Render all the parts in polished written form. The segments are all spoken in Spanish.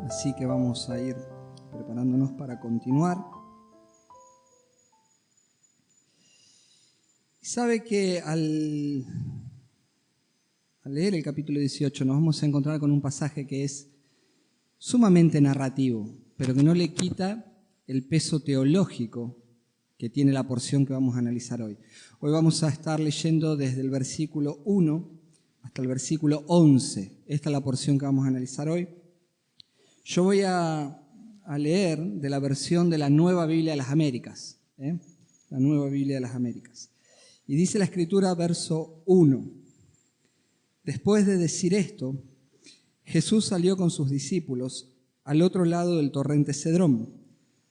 Así que vamos a ir preparándonos para continuar. Sabe que al leer el capítulo 18 nos vamos a encontrar con un pasaje que es sumamente narrativo, pero que no le quita el peso teológico que tiene la porción que vamos a analizar hoy. Hoy vamos a estar leyendo desde el versículo 1 hasta el versículo 11. Esta es la porción que vamos a analizar hoy. Yo voy a leer de la versión de la Nueva Biblia de las Américas. La Nueva Biblia de las Américas. Y dice la Escritura, verso 1. Después de decir esto, Jesús salió con sus discípulos al otro lado del torrente Cedrón,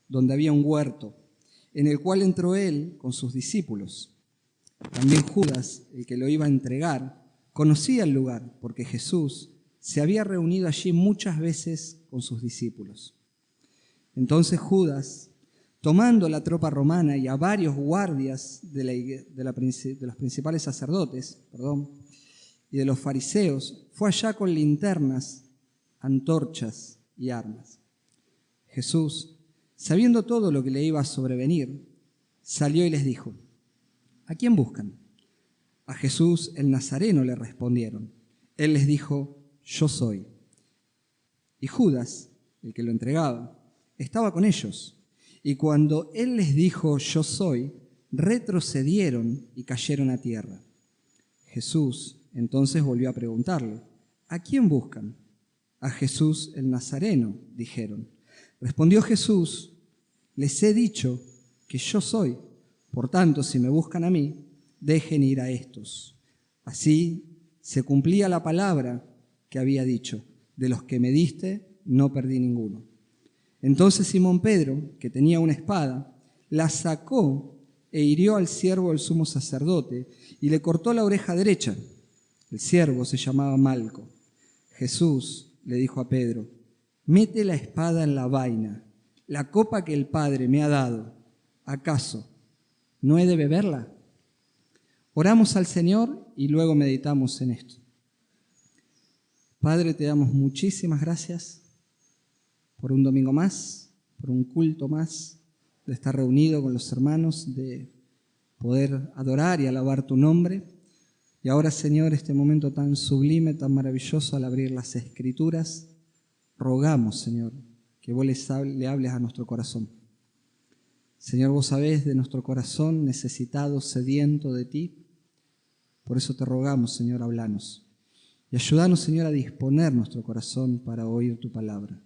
donde había un huerto, en el cual entró él con sus discípulos. También Judas, el que lo iba a entregar, conocía el lugar, porque Jesús se había reunido allí muchas veces con sus discípulos. Entonces Judas, tomando la tropa romana y a varios guardias de los principales sacerdotes, y de los fariseos, fue allá con linternas, antorchas y armas. Jesús, sabiendo todo lo que le iba a sobrevenir, salió y les dijo: ¿A quién buscan? A Jesús el Nazareno, le respondieron. Él les dijo: Yo soy. Y Judas, el que lo entregaba, estaba con ellos. Y cuando él les dijo: Yo soy, retrocedieron y cayeron a tierra. Jesús entonces volvió a preguntarle: ¿A quién buscan? A Jesús el Nazareno, dijeron. Respondió Jesús: Les he dicho que yo soy. Por tanto, si me buscan a mí, dejen ir a estos. Así se cumplía la palabra que había dicho: de los que me diste, no perdí ninguno. Entonces Simón Pedro, que tenía una espada, la sacó e hirió al siervo del sumo sacerdote y le cortó la oreja derecha. El siervo se llamaba Malco. Jesús le dijo a Pedro: Mete la espada en la vaina. La copa que el Padre me ha dado, ¿acaso no he de beberla? Oramos al Señor y luego meditamos en esto. Padre, te damos muchísimas gracias por un domingo más, por un culto más, de estar reunido con los hermanos, de poder adorar y alabar tu nombre. Y ahora, Señor, este momento tan sublime, tan maravilloso al abrir las Escrituras, rogamos, Señor, que vos le hables a nuestro corazón. Señor, vos sabés de nuestro corazón necesitado, sediento de ti. Por eso te rogamos, Señor, hablanos. Y ayúdanos, Señor, a disponer nuestro corazón para oír tu palabra,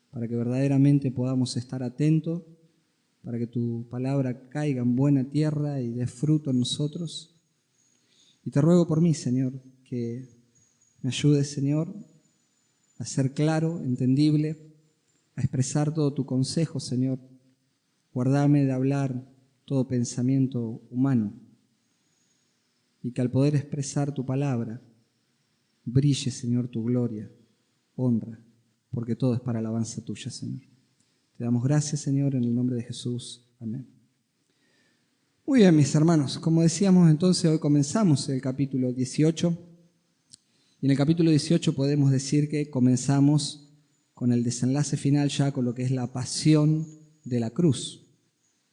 para que verdaderamente podamos estar atentos, para que tu palabra caiga en buena tierra y dé fruto en nosotros. Y te ruego por mí, Señor, que me ayudes, Señor, a ser claro, entendible, a expresar todo tu consejo, Señor. Guardame de hablar todo pensamiento humano y que al poder expresar tu palabra brille, Señor, tu gloria, honra, porque todo es para alabanza tuya, Señor. Te damos gracias, Señor, en el nombre de Jesús. Amén. Muy bien, mis hermanos, como decíamos entonces, hoy comenzamos el capítulo 18. Y en el capítulo 18 podemos decir que comenzamos con el desenlace final ya con lo que es la pasión de la cruz.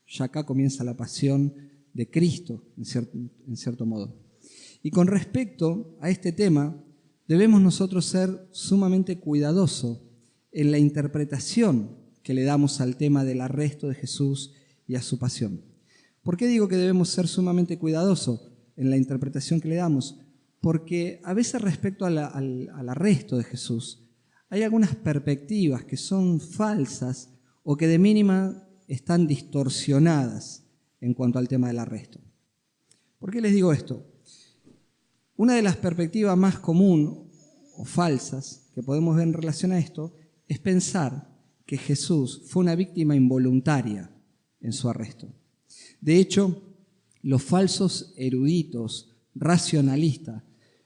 Ya acá comienza la pasión de Cristo, en cierto modo. Y con respecto a este tema, debemos nosotros ser sumamente cuidadosos en la interpretación que le damos al tema del arresto de Jesús y a su pasión. ¿Por qué digo que debemos ser sumamente cuidadosos en la interpretación que le damos? Porque a veces respecto al arresto de Jesús hay algunas perspectivas que son falsas o que de mínima están distorsionadas en cuanto al tema del arresto. ¿Por qué les digo esto? Una de las perspectivas más comunes o falsas que podemos ver en relación a esto es pensar que Jesús fue una víctima involuntaria en su arresto. De hecho, los falsos eruditos, racionalistas,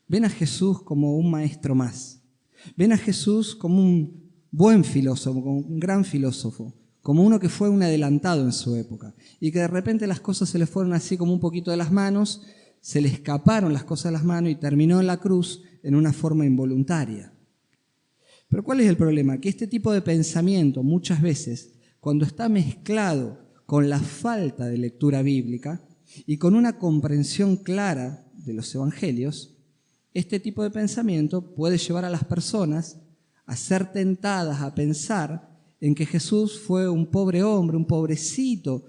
ven a Jesús como un maestro más. Ven a Jesús como un buen filósofo, como un gran filósofo, como uno que fue un adelantado en su época y que de repente las cosas se le fueron así como un poquito de las manos, se le escaparon las cosas de las manos y terminó en la cruz en una forma involuntaria. Pero ¿cuál es el problema? Que este tipo de pensamiento muchas veces, cuando está mezclado con la falta de lectura bíblica y con una comprensión clara de los evangelios, este tipo de pensamiento puede llevar a las personas a ser tentadas a pensar en que Jesús fue un pobre hombre, un pobrecito,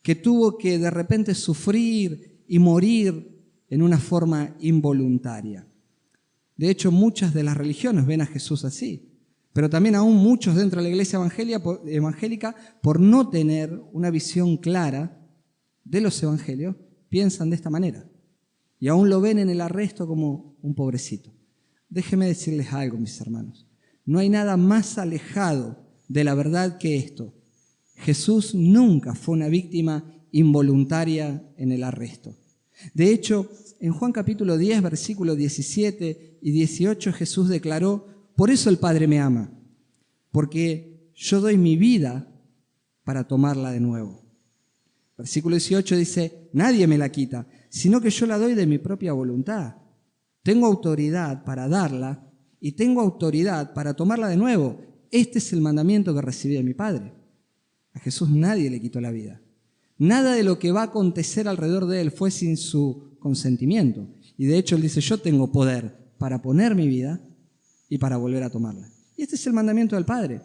que tuvo que de repente sufrir y morir en una forma involuntaria. De hecho, muchas de las religiones ven a Jesús así, pero también aún muchos dentro de la iglesia evangélica, por no tener una visión clara de los evangelios, piensan de esta manera y aún lo ven en el arresto como un pobrecito. Déjenme decirles algo, mis hermanos. No hay nada más alejado de la verdad que esto. Jesús nunca fue una víctima involuntaria en el arresto. De hecho, en Juan capítulo 10, versículos 17 y 18, Jesús declaró: por eso el Padre me ama, porque yo doy mi vida para tomarla de nuevo. Versículo 18 dice: nadie me la quita, sino que yo la doy de mi propia voluntad. Tengo autoridad para darla y tengo autoridad para tomarla de nuevo. Este es el mandamiento que recibí de mi Padre. A Jesús nadie le quitó la vida. Nada de lo que va a acontecer alrededor de él fue sin su consentimiento. Y de hecho él dice: yo tengo poder para poner mi vida y para volver a tomarla. Y este es el mandamiento del Padre.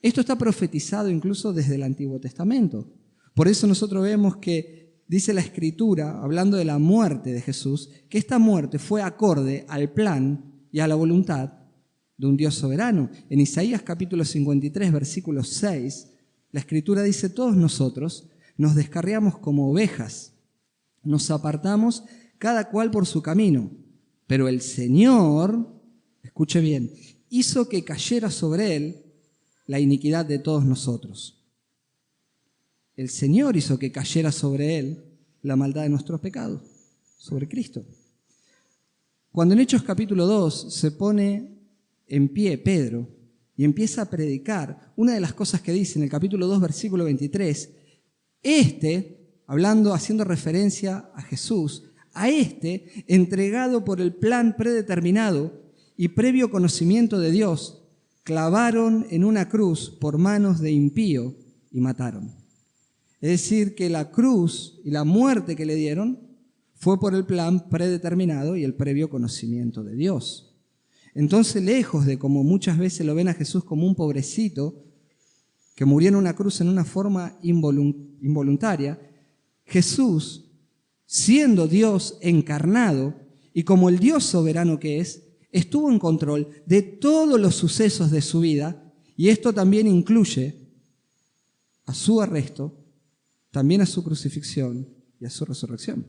Esto está profetizado incluso desde el Antiguo Testamento. Por eso nosotros vemos que dice la Escritura, hablando de la muerte de Jesús, que esta muerte fue acorde al plan y a la voluntad de un Dios soberano. En Isaías capítulo 53, versículo 6, la Escritura dice: todos nosotros nos descarriamos como ovejas, nos apartamos cada cual por su camino, pero el Señor, escuche bien, hizo que cayera sobre él la iniquidad de todos nosotros. El Señor hizo que cayera sobre él la maldad de nuestros pecados, sobre Cristo. Cuando en Hechos capítulo 2 se pone en pie Pedro y empieza a predicar, una de las cosas que dice en el capítulo 2, versículo 23, haciendo referencia a Jesús, a entregado por el plan predeterminado y previo conocimiento de Dios, clavaron en una cruz por manos de impío y mataron. Es decir, que la cruz y la muerte que le dieron fue por el plan predeterminado y el previo conocimiento de Dios. Entonces, lejos de como muchas veces lo ven a Jesús como un pobrecito que murió en una cruz en una forma involuntaria, Jesús, siendo Dios encarnado y como el Dios soberano que es, estuvo en control de todos los sucesos de su vida, y esto también incluye a su arresto, también a su crucifixión y a su resurrección.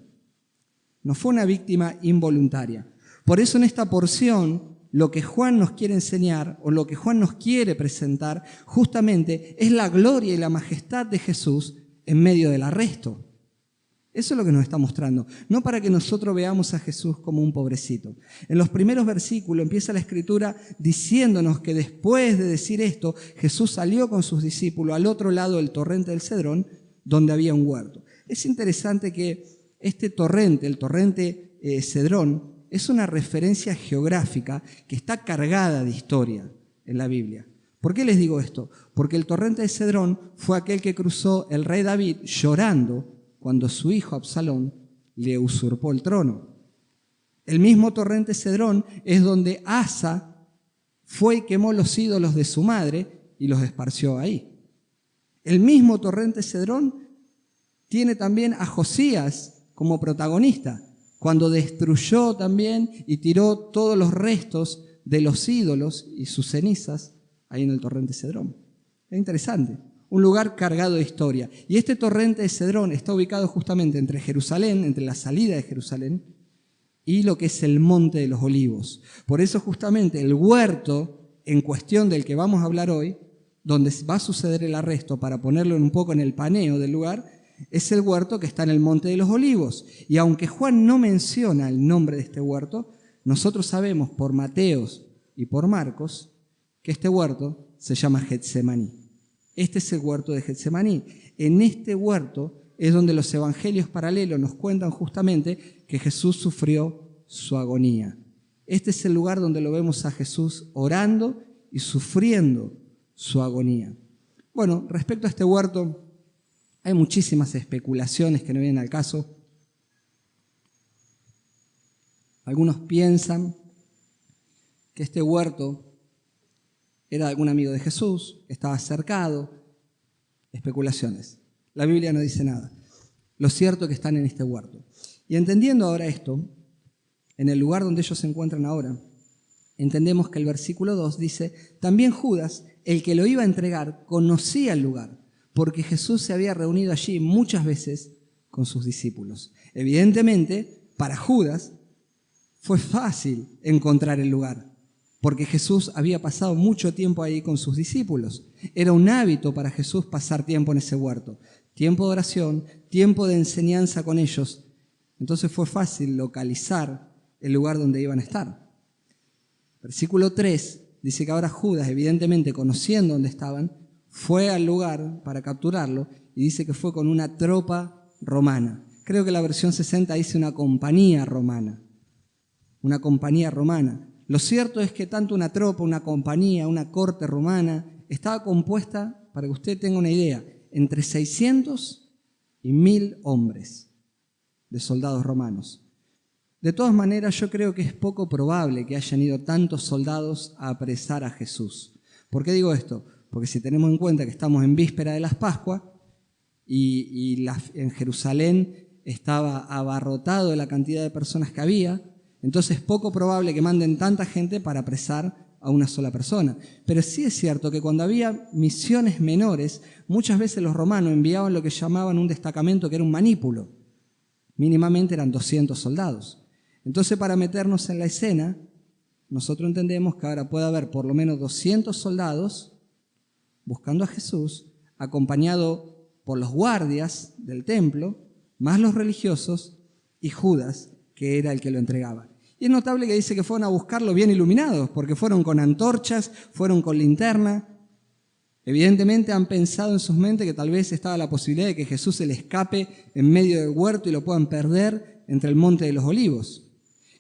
No fue una víctima involuntaria. Por eso en esta porción lo que Juan nos quiere enseñar o lo que Juan nos quiere presentar justamente es la gloria y la majestad de Jesús en medio del arresto. Eso es lo que nos está mostrando, no para que nosotros veamos a Jesús como un pobrecito. En los primeros versículos empieza la Escritura diciéndonos que después de decir esto, Jesús salió con sus discípulos al otro lado del torrente del Cedrón, donde había un huerto. Es interesante que este torrente, el torrente Cedrón, es una referencia geográfica que está cargada de historia en la Biblia. ¿Por qué les digo esto? Porque el torrente de Cedrón fue aquel que cruzó el rey David llorando cuando su hijo Absalón le usurpó el trono. El mismo torrente Cedrón es donde Asa fue y quemó los ídolos de su madre y los esparció ahí. El mismo torrente Cedrón tiene también a Josías como protagonista, cuando destruyó también y tiró todos los restos de los ídolos y sus cenizas ahí en el torrente Cedrón. Es interesante, un lugar cargado de historia. Y este torrente de Cedrón está ubicado justamente entre Jerusalén, entre la salida de Jerusalén y lo que es el Monte de los Olivos. Por eso justamente el huerto en cuestión del que vamos a hablar hoy, donde va a suceder el arresto, para ponerlo un poco en el paneo del lugar, es el huerto que está en el Monte de los Olivos. Y aunque Juan no menciona el nombre de este huerto, nosotros sabemos por Mateos y por Marcos que este huerto se llama Getsemaní. Este es el huerto de Getsemaní. En este huerto es donde los evangelios paralelos nos cuentan justamente que Jesús sufrió su agonía. Este es el lugar donde lo vemos a Jesús orando y sufriendo su agonía. Bueno, respecto a este huerto, hay muchísimas especulaciones que no vienen al caso. Algunos piensan que este huerto era de algún amigo de Jesús, que estaba cercado. Especulaciones. La Biblia no dice nada. Lo cierto es que están en este huerto. Y entendiendo ahora esto, en el lugar donde ellos se encuentran ahora, entendemos que el versículo 2 dice, también Judas, el que lo iba a entregar, conocía el lugar, porque Jesús se había reunido allí muchas veces con sus discípulos. Evidentemente, para Judas fue fácil encontrar el lugar, porque Jesús había pasado mucho tiempo ahí con sus discípulos. Era un hábito para Jesús pasar tiempo en ese huerto. Tiempo de oración, tiempo de enseñanza con ellos. Entonces fue fácil localizar el lugar donde iban a estar. Versículo 3 dice que ahora Judas, evidentemente conociendo dónde estaban, fue al lugar para capturarlo y dice que fue con una tropa romana. Creo que la versión 60 dice una compañía romana. Una compañía romana. Lo cierto es que tanto una tropa, una compañía, una corte romana estaba compuesta, para que usted tenga una idea, entre 600 y 1000 hombres de soldados romanos. De todas maneras, yo creo que es poco probable que hayan ido tantos soldados a apresar a Jesús. ¿Por qué digo esto? Porque si tenemos en cuenta que estamos en víspera de las Pascuas y en Jerusalén estaba abarrotado de la cantidad de personas que había, entonces es poco probable que manden tanta gente para apresar a una sola persona. Pero sí es cierto que cuando había misiones menores, muchas veces los romanos enviaban lo que llamaban un destacamento, que era un manípulo. Mínimamente eran 200 soldados. Entonces, para meternos en la escena, nosotros entendemos que ahora puede haber por lo menos 200 soldados buscando a Jesús, acompañado por los guardias del templo, más los religiosos y Judas, que era el que lo entregaba. Y es notable que dice que fueron a buscarlo bien iluminados, porque fueron con antorchas, fueron con linterna. Evidentemente han pensado en sus mentes que tal vez estaba la posibilidad de que Jesús se le escape en medio del huerto y lo puedan perder entre el monte de los olivos.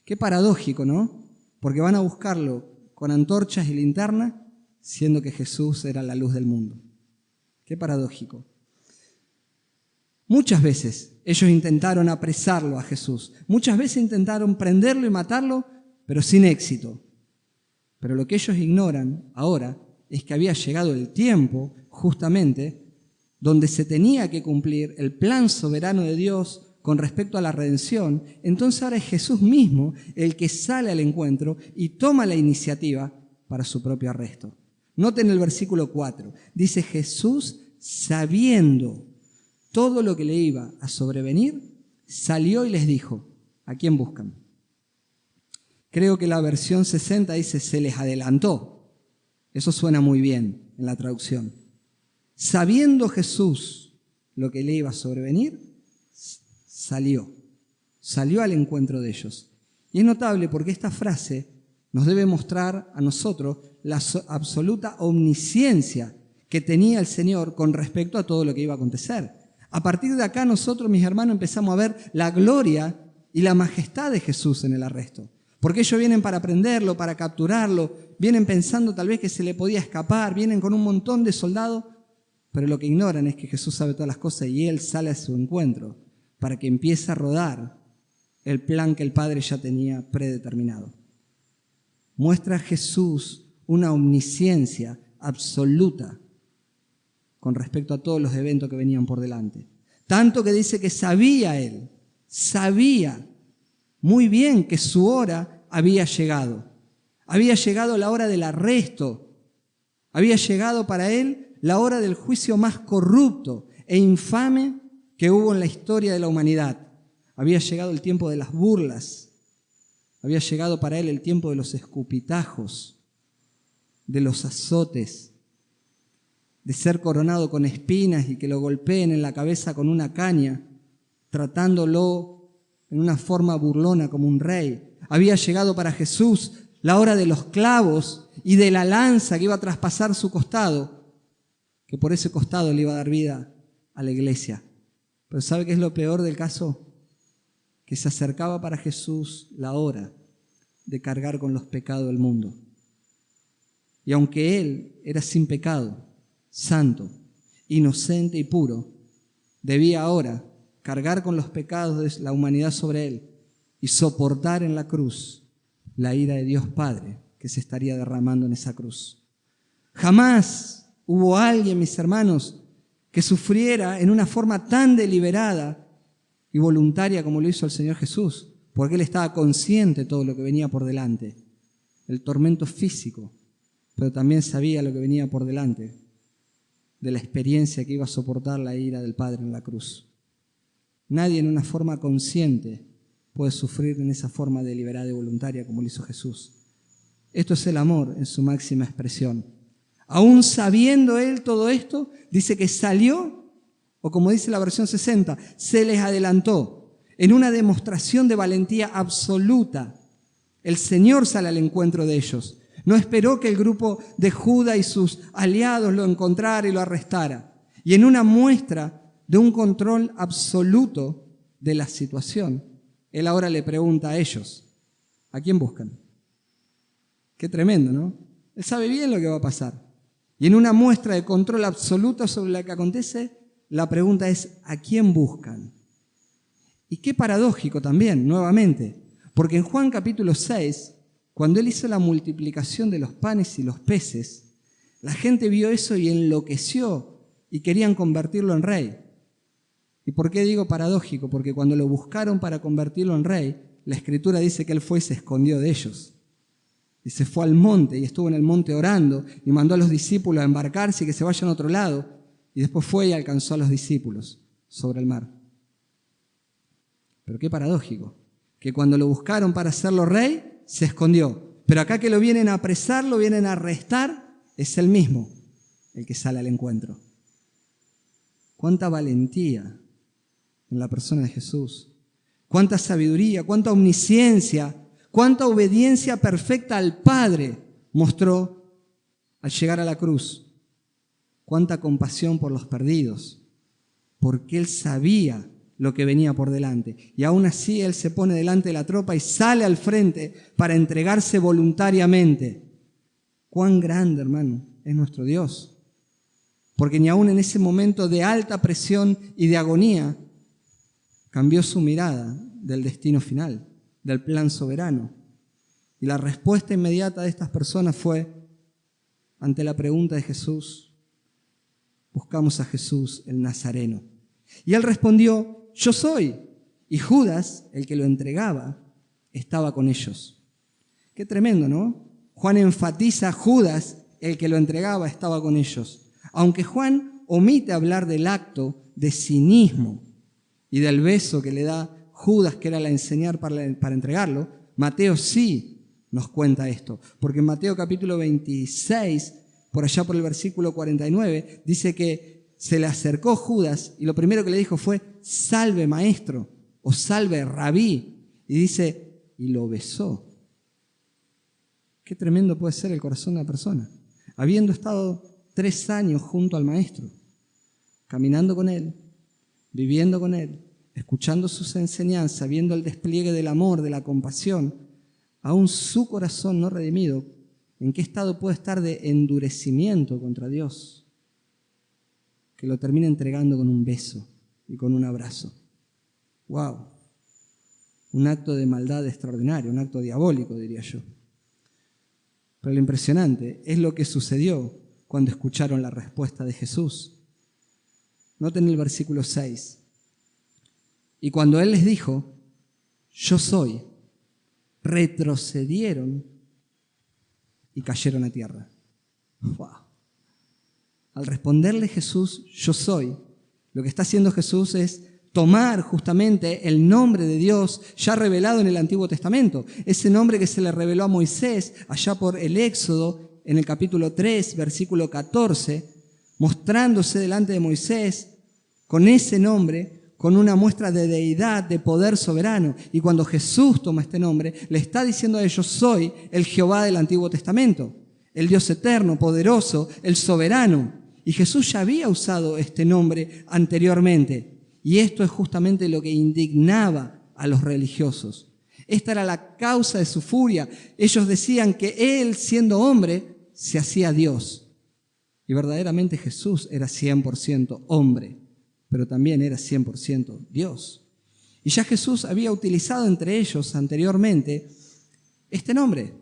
Qué paradójico, ¿no? Porque van a buscarlo con antorchas y linterna, siendo que Jesús era la luz del mundo. Qué paradójico. Muchas veces ellos intentaron apresarlo a Jesús. Muchas veces intentaron prenderlo y matarlo, pero sin éxito. Pero lo que ellos ignoran ahora es que había llegado el tiempo, justamente, donde se tenía que cumplir el plan soberano de Dios con respecto a la redención. Entonces ahora es Jesús mismo el que sale al encuentro y toma la iniciativa para su propio arresto. Noten el versículo 4. Dice, Jesús, sabiendo todo lo que le iba a sobrevenir, salió y les dijo, ¿a quién buscan? Creo que la versión 60 dice, se les adelantó. Eso suena muy bien en la traducción. Sabiendo Jesús lo que le iba a sobrevenir, salió al encuentro de ellos. Y es notable porque esta frase nos debe mostrar a nosotros la absoluta omnisciencia que tenía el Señor con respecto a todo lo que iba a acontecer. A partir de acá nosotros, mis hermanos, empezamos a ver la gloria y la majestad de Jesús en el arresto. Porque ellos vienen para prenderlo, para capturarlo, vienen pensando tal vez que se le podía escapar, vienen con un montón de soldados, pero lo que ignoran es que Jesús sabe todas las cosas y Él sale a su encuentro para que empiece a rodar el plan que el Padre ya tenía predeterminado. Muestra a Jesús una omnisciencia absoluta con respecto a todos los eventos que venían por delante. Tanto que dice que sabía Él, sabía muy bien que su hora había llegado. Había llegado la hora del arresto. Había llegado para Él la hora del juicio más corrupto e infame que hubo en la historia de la humanidad. Había llegado el tiempo de las burlas. Había llegado para Él el tiempo de los escupitajos, de los azotes, de ser coronado con espinas y que lo golpeen en la cabeza con una caña, tratándolo en una forma burlona como un rey. Había llegado para Jesús la hora de los clavos y de la lanza que iba a traspasar su costado, que por ese costado le iba a dar vida a la iglesia. Pero ¿sabe qué es lo peor del caso? Que se acercaba para Jesús la hora de cargar con los pecados del mundo. Y aunque Él era sin pecado, santo, inocente y puro, debía ahora cargar con los pecados de la humanidad sobre Él y soportar en la cruz la ira de Dios Padre que se estaría derramando en esa cruz. Jamás hubo alguien, mis hermanos, que sufriera en una forma tan deliberada y voluntaria como lo hizo el Señor Jesús, porque Él estaba consciente de todo lo que venía por delante, el tormento físico, pero también sabía lo que venía por delante, de la experiencia que iba a soportar la ira del Padre en la cruz. Nadie en una forma consciente puede sufrir en esa forma deliberada y voluntaria como lo hizo Jesús. Esto es el amor en su máxima expresión. Aún sabiendo Él todo esto, dice que salió, o como dice la versión 60, se les adelantó en una demostración de valentía absoluta. El Señor sale al encuentro de ellos. No esperó que el grupo de Judas y sus aliados lo encontrara y lo arrestara. Y en una muestra de un control absoluto de la situación, Él ahora le pregunta a ellos, ¿a quién buscan? Qué tremendo, ¿no? Él sabe bien lo que va a pasar. Y en una muestra de control absoluto sobre lo que acontece, la pregunta es, ¿a quién buscan? Y qué paradójico también, nuevamente, porque en Juan capítulo 6, cuando Él hizo la multiplicación de los panes y los peces, la gente vio eso y enloqueció y querían convertirlo en rey. ¿Y por qué digo paradójico? Porque cuando lo buscaron para convertirlo en rey, la Escritura dice que Él fue y se escondió de ellos. Y se fue al monte y estuvo en el monte orando y mandó a los discípulos a embarcarse y que se vayan a otro lado. Y después fue y alcanzó a los discípulos sobre el mar. Pero qué paradójico, que cuando lo buscaron para hacerlo rey, se escondió. Pero acá que lo vienen a apresar, lo vienen a arrestar, es Él mismo el que sale al encuentro. Cuánta valentía en la persona de Jesús. Cuánta sabiduría, cuánta omnisciencia, cuánta obediencia perfecta al Padre mostró al llegar a la cruz. Cuánta compasión por los perdidos, porque Él sabía lo que venía por delante. Y aún así Él se pone delante de la tropa y sale al frente para entregarse voluntariamente. Cuán grande, hermano, es nuestro Dios. Porque ni aún en ese momento de alta presión y de agonía, cambió su mirada del destino final, del plan soberano. Y la respuesta inmediata de estas personas fue, ante la pregunta de Jesús, buscamos a Jesús el Nazareno. Y Él respondió, yo soy. Y Judas, el que lo entregaba, estaba con ellos. Qué tremendo, ¿no? Juan enfatiza, Judas, el que lo entregaba, estaba con ellos. Aunque Juan omite hablar del acto de cinismo y del beso que le da Judas, que era la enseñar para entregarlo, Mateo sí nos cuenta esto. Porque en Mateo capítulo 26, por allá por el versículo 49, dice que se le acercó Judas y lo primero que le dijo fue, salve maestro, o salve rabí. Y dice, y lo besó. Qué tremendo puede ser el corazón de una persona. Habiendo estado 3 años junto al maestro, caminando con él, viviendo con él, escuchando sus enseñanzas, viendo el despliegue del amor, de la compasión, aún su corazón no redimido, ¿en qué estado puede estar de endurecimiento contra Dios? Que lo termina entregando con un beso y con un abrazo. ¡Wow! Un acto de maldad extraordinario, un acto diabólico, diría yo. Pero lo impresionante es lo que sucedió cuando escucharon la respuesta de Jesús. Noten el versículo 6. Y cuando Él les dijo, yo soy, retrocedieron y cayeron a tierra. ¡Wow! Al responderle Jesús, yo soy, lo que está haciendo Jesús es tomar justamente el nombre de Dios ya revelado en el Antiguo Testamento. Ese nombre que se le reveló a Moisés allá por el Éxodo, en el capítulo 3, versículo 14, mostrándose delante de Moisés con ese nombre, con una muestra de deidad, de poder soberano. Y cuando Jesús toma este nombre, le está diciendo a ellos, soy el Jehová del Antiguo Testamento, el Dios eterno, poderoso, el soberano. Y Jesús ya había usado este nombre anteriormente. Y esto es justamente lo que indignaba a los religiosos. Esta era la causa de su furia. Ellos decían que Él, siendo hombre, se hacía Dios. Y verdaderamente Jesús era 100% hombre, pero también era 100% Dios. Y ya Jesús había utilizado entre ellos anteriormente este nombre.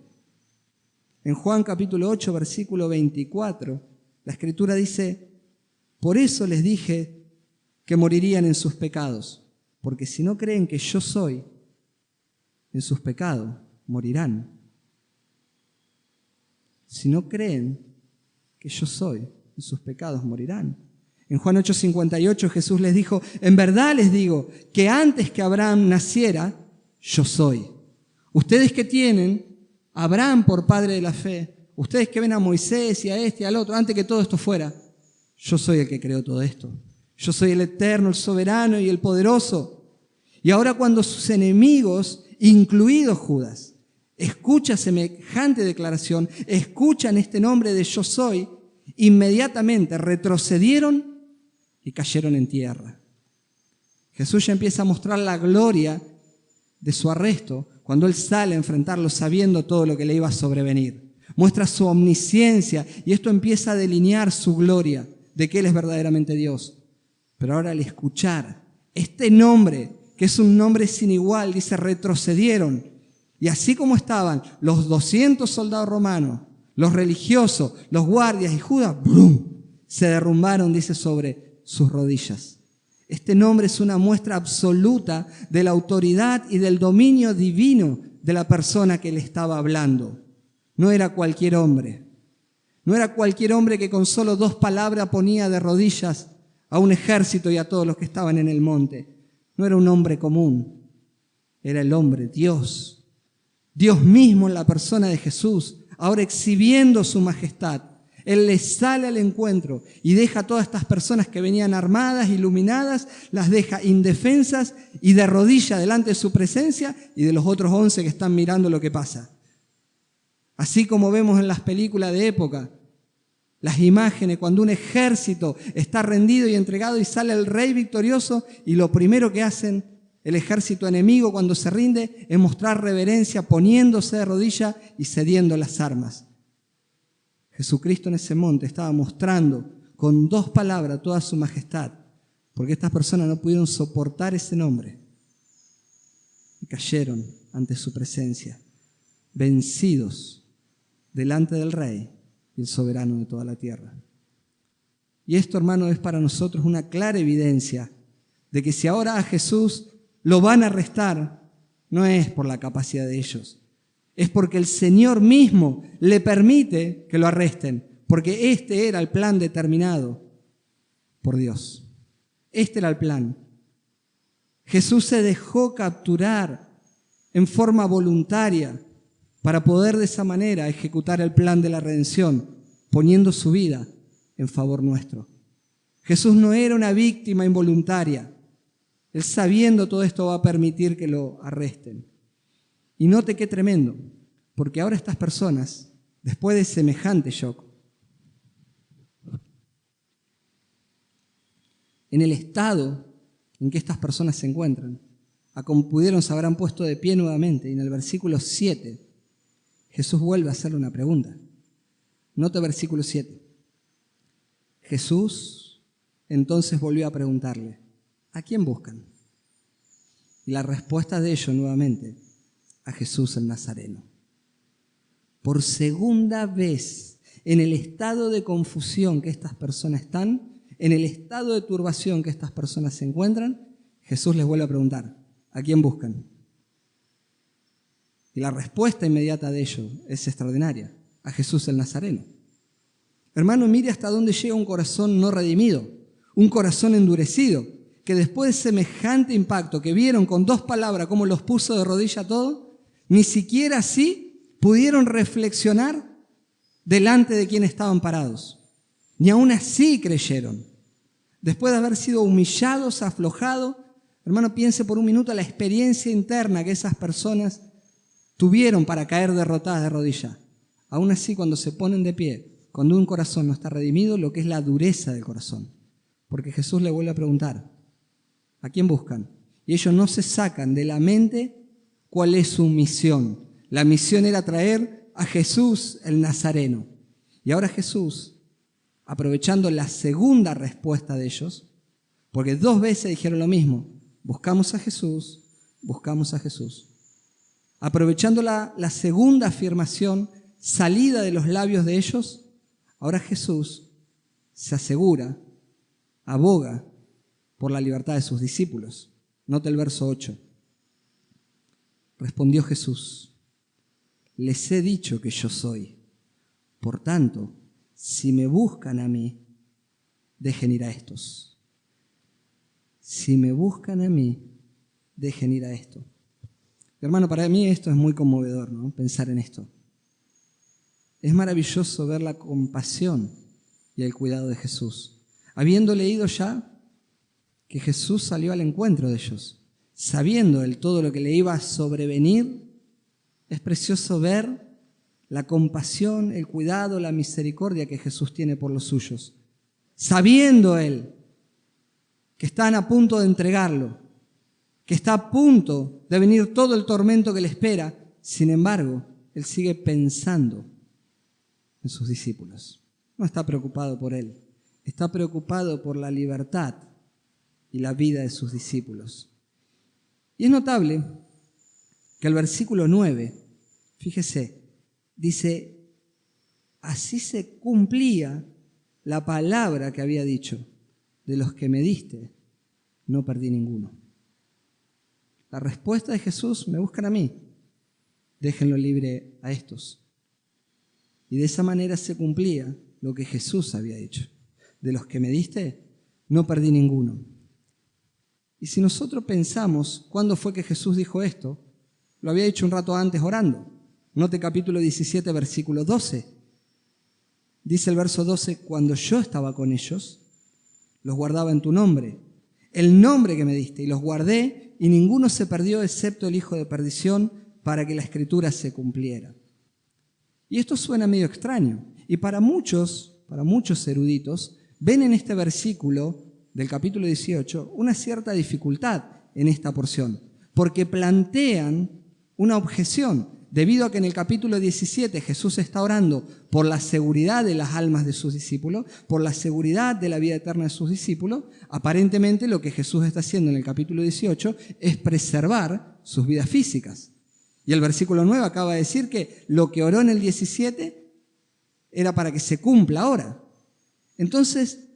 En Juan capítulo 8, versículo 24, la Escritura dice: por eso les dije que morirían en sus pecados, porque si no creen que yo soy, en sus pecados morirán. Si no creen que yo soy, en sus pecados morirán. En Juan 8:58 Jesús les dijo: en verdad les digo que antes que Abraham naciera, yo soy. Ustedes que tienen a Abraham por padre de la fe, ustedes que ven a Moisés y a este y al otro, antes que todo esto fuera, yo soy el que creó todo esto. Yo soy el eterno, el soberano y el poderoso. Y ahora cuando sus enemigos, incluido Judas, escucha semejante declaración, escuchan este nombre de yo soy, inmediatamente retrocedieron y cayeron en tierra. Jesús ya empieza a mostrar la gloria de su arresto cuando Él sale a enfrentarlo sabiendo todo lo que le iba a sobrevenir. Muestra su omnisciencia y esto empieza a delinear su gloria de que Él es verdaderamente Dios. Pero ahora al escuchar este nombre, que es un nombre sin igual, dice, retrocedieron. Y así como estaban los 200 soldados romanos, los religiosos, los guardias y Judas, ¡brum!, se derrumbaron, dice, sobre sus rodillas. Este nombre es una muestra absoluta de la autoridad y del dominio divino de la persona que le estaba hablando. No era cualquier hombre. No era cualquier hombre que con solo 2 palabras ponía de rodillas a un ejército y a todos los que estaban en el monte. No era un hombre común. Era el hombre, Dios. Dios mismo en la persona de Jesús, ahora exhibiendo su majestad. Él les sale al encuentro y deja a todas estas personas que venían armadas, iluminadas, las deja indefensas y de rodillas delante de su presencia y de los otros 11 que están mirando lo que pasa. Así como vemos en las películas de época, las imágenes cuando un ejército está rendido y entregado y sale el rey victorioso y lo primero que hacen el ejército enemigo cuando se rinde es mostrar reverencia poniéndose de rodillas y cediendo las armas. Jesucristo en ese monte estaba mostrando con 2 palabras toda su majestad, porque estas personas no pudieron soportar ese nombre y cayeron ante su presencia, vencidos delante del Rey y el soberano de toda la tierra. Y esto, hermano, es para nosotros una clara evidencia de que si ahora a Jesús lo van a arrestar, no es por la capacidad de ellos, es porque el Señor mismo le permite que lo arresten, porque este era el plan determinado por Dios. Este era el plan. Jesús se dejó capturar en forma voluntaria para poder de esa manera ejecutar el plan de la redención, poniendo su vida en favor nuestro. Jesús no era una víctima involuntaria. Él, sabiendo todo esto, va a permitir que lo arresten. Y note qué tremendo, porque ahora estas personas, después de semejante shock, en el estado en que estas personas se encuentran, a como pudieron se habrán puesto de pie nuevamente. Y en el versículo 7, Jesús vuelve a hacerle una pregunta. Note el versículo 7. Jesús entonces volvió a preguntarle: ¿a quién buscan? Y la respuesta de ellos nuevamente: a Jesús el Nazareno. Por segunda vez, en el estado de confusión que estas personas están, en el estado de turbación que estas personas se encuentran, Jesús les vuelve a preguntar: ¿a quién buscan? Y la respuesta inmediata de ellos es extraordinaria: a Jesús el Nazareno. Hermano, mire hasta dónde llega un corazón no redimido, un corazón endurecido, que después de semejante impacto que vieron con 2 palabras cómo los puso de rodilla todo, ni siquiera así pudieron reflexionar delante de quien estaban parados. Ni aún así creyeron. Después de haber sido humillados, aflojados, hermano, piense por un minuto la experiencia interna que esas personas tuvieron para caer derrotadas de rodillas. Aún así, cuando se ponen de pie, cuando un corazón no está redimido, lo que es la dureza del corazón. Porque Jesús le vuelve a preguntar: ¿a quién buscan? Y ellos no se sacan de la mente cuál es su misión. La misión era traer a Jesús el Nazareno. Y ahora Jesús, aprovechando la segunda respuesta de ellos, porque 2 veces dijeron lo mismo, buscamos a Jesús, buscamos a Jesús. Aprovechando la segunda afirmación salida de los labios de ellos, ahora Jesús se asegura, aboga por la libertad de sus discípulos. Nota el verso 8. Respondió Jesús: les he dicho que yo soy. Por tanto, si me buscan a mí, dejen ir a estos. Si me buscan a mí, dejen ir a esto. Hermano, para mí esto es muy conmovedor, ¿no? Pensar en esto. Es maravilloso ver la compasión y el cuidado de Jesús. Habiendo leído ya que Jesús salió al encuentro de ellos, sabiendo él todo lo que le iba a sobrevenir, es precioso ver la compasión, el cuidado, la misericordia que Jesús tiene por los suyos. Sabiendo él que están a punto de entregarlo, que está a punto de venir todo el tormento que le espera, sin embargo, él sigue pensando en sus discípulos. No está preocupado por él, está preocupado por la libertad y la vida de sus discípulos. Y es notable que el versículo 9, fíjese, dice: así se cumplía la palabra que había dicho, de los que me diste, no perdí ninguno. La respuesta de Jesús: me buscan a mí, déjenlo libre a estos. Y de esa manera se cumplía lo que Jesús había dicho: de los que me diste, no perdí ninguno. Y si nosotros pensamos cuándo fue que Jesús dijo esto, lo había dicho un rato antes orando. Note capítulo 17, versículo 12. Dice el verso 12: cuando yo estaba con ellos, los guardaba en tu nombre, el nombre que me diste, y los guardé, y ninguno se perdió excepto el hijo de perdición, para que la escritura se cumpliera. Y esto suena medio extraño, y para muchos eruditos, ven en este versículo del capítulo 18 una cierta dificultad en esta porción, porque plantean una objeción, debido a que en el capítulo 17 Jesús está orando por la seguridad de las almas de sus discípulos, por la seguridad de la vida eterna de sus discípulos. Aparentemente lo que Jesús está haciendo en el capítulo 18 es preservar sus vidas físicas. Y el versículo 9 acaba de decir que lo que oró en el 17 era para que se cumpla ahora. Entonces,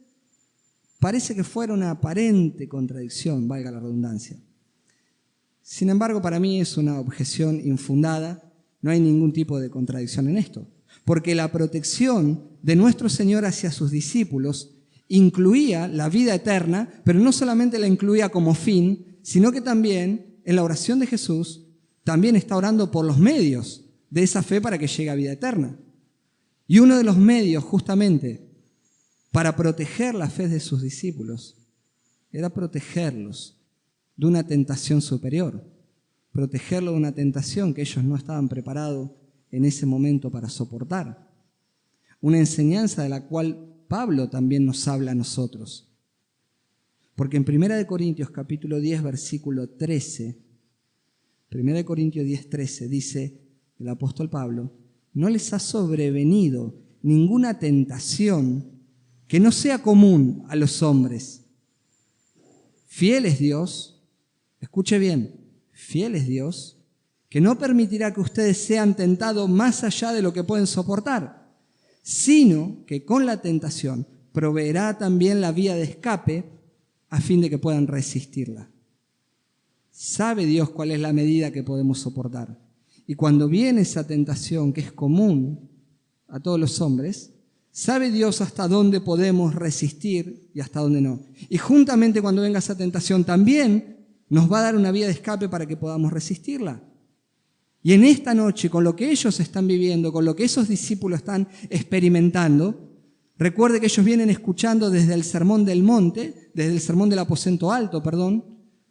parece que fuera una aparente contradicción, valga la redundancia. Sin embargo, para mí es una objeción infundada. No hay ningún tipo de contradicción en esto, porque la protección de nuestro Señor hacia sus discípulos incluía la vida eterna, pero no solamente la incluía como fin, sino que también en la oración de Jesús también está orando por los medios de esa fe para que llegue a vida eterna. Y uno de los medios justamente para proteger la fe de sus discípulos era protegerlos de una tentación superior, protegerlos de una tentación que ellos no estaban preparados en ese momento para soportar. Una enseñanza de la cual Pablo también nos habla a nosotros. Porque en 1 Corintios capítulo 10, versículo 13, 1 Corintios 10, 13, dice el apóstol Pablo: no les ha sobrevenido ninguna tentación que no sea común a los hombres. Fiel es Dios, escuche bien, fiel es Dios, que no permitirá que ustedes sean tentados más allá de lo que pueden soportar, sino que con la tentación proveerá también la vía de escape a fin de que puedan resistirla. Sabe Dios cuál es la medida que podemos soportar. Y cuando viene esa tentación que es común a todos los hombres, sabe Dios hasta dónde podemos resistir y hasta dónde no. Y juntamente cuando venga esa tentación también nos va a dar una vía de escape para que podamos resistirla. Y en esta noche, con lo que ellos están viviendo, con lo que esos discípulos están experimentando, recuerde que ellos vienen escuchando desde el Sermón del Monte, desde el Sermón del Aposento Alto,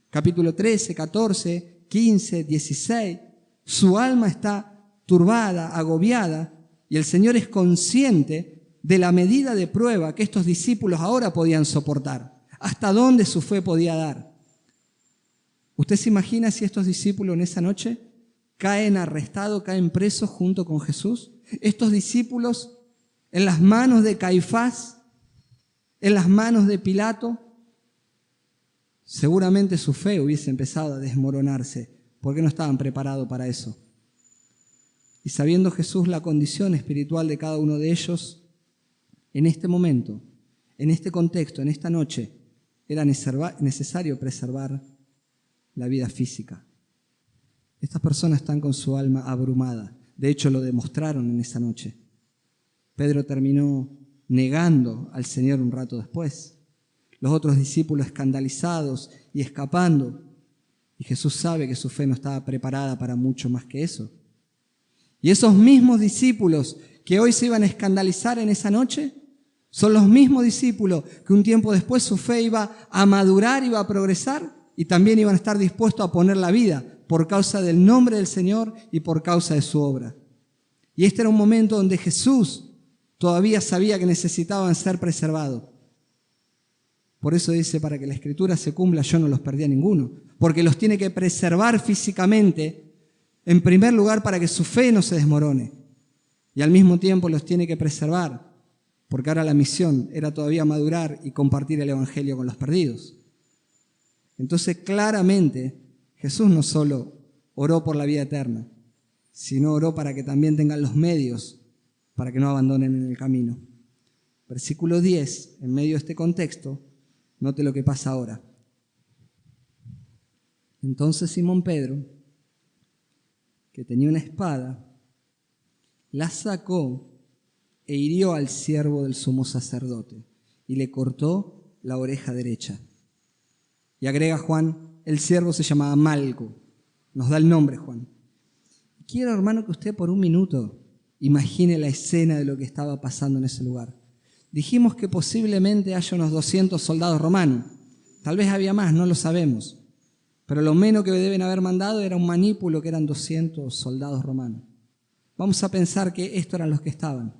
capítulo 13, 14, 15, 16. Su alma está turbada, agobiada, y el Señor es consciente de la medida de prueba que estos discípulos ahora podían soportar, hasta dónde su fe podía dar. ¿Usted se imagina si estos discípulos en esa noche caen arrestados, caen presos junto con Jesús. Estos discípulos en las manos de Caifás, en las manos de Pilato, seguramente su fe hubiese empezado a desmoronarse, porque no estaban preparados para eso. Y sabiendo Jesús la condición espiritual de cada uno de ellos, en este momento, en este contexto, en esta noche, era necesario preservar la vida física. Estas personas están con su alma abrumada. De hecho, lo demostraron en esa noche. Pedro terminó negando al Señor un rato después. Los otros discípulos escandalizados y escapando. Y Jesús sabe que su fe no estaba preparada para mucho más que eso. Y esos mismos discípulos que hoy se iban a escandalizar en esa noche, son los mismos discípulos que un tiempo después su fe iba a madurar, iba a progresar y también iban a estar dispuestos a poner la vida por causa del nombre del Señor y por causa de su obra. Y este era un momento donde Jesús todavía sabía que necesitaban ser preservados. Por eso dice, para que la Escritura se cumpla, yo no los perdí a ninguno, porque los tiene que preservar físicamente, en primer lugar para que su fe no se desmorone, y al mismo tiempo los tiene que preservar, porque ahora la misión era todavía madurar y compartir el Evangelio con los perdidos. Entonces claramente Jesús no solo oró por la vida eterna, sino oró para que también tengan los medios para que no abandonen en el camino. Versículo 10, en medio de este contexto, note lo que pasa ahora. Entonces Simón Pedro, que tenía una espada, la sacó e hirió al siervo del sumo sacerdote y le cortó la oreja derecha. Y agrega Juan, el siervo se llamaba Malco. Nos da el nombre Juan. Quiero, hermano, que usted por un minuto imagine la escena de lo que estaba pasando en ese lugar. Dijimos que posiblemente haya unos 200 soldados romanos. Tal vez había más, no lo sabemos. Pero lo menos que deben haber mandado era un manípulo, que eran 200 soldados romanos. Vamos a pensar que estos eran los que estaban.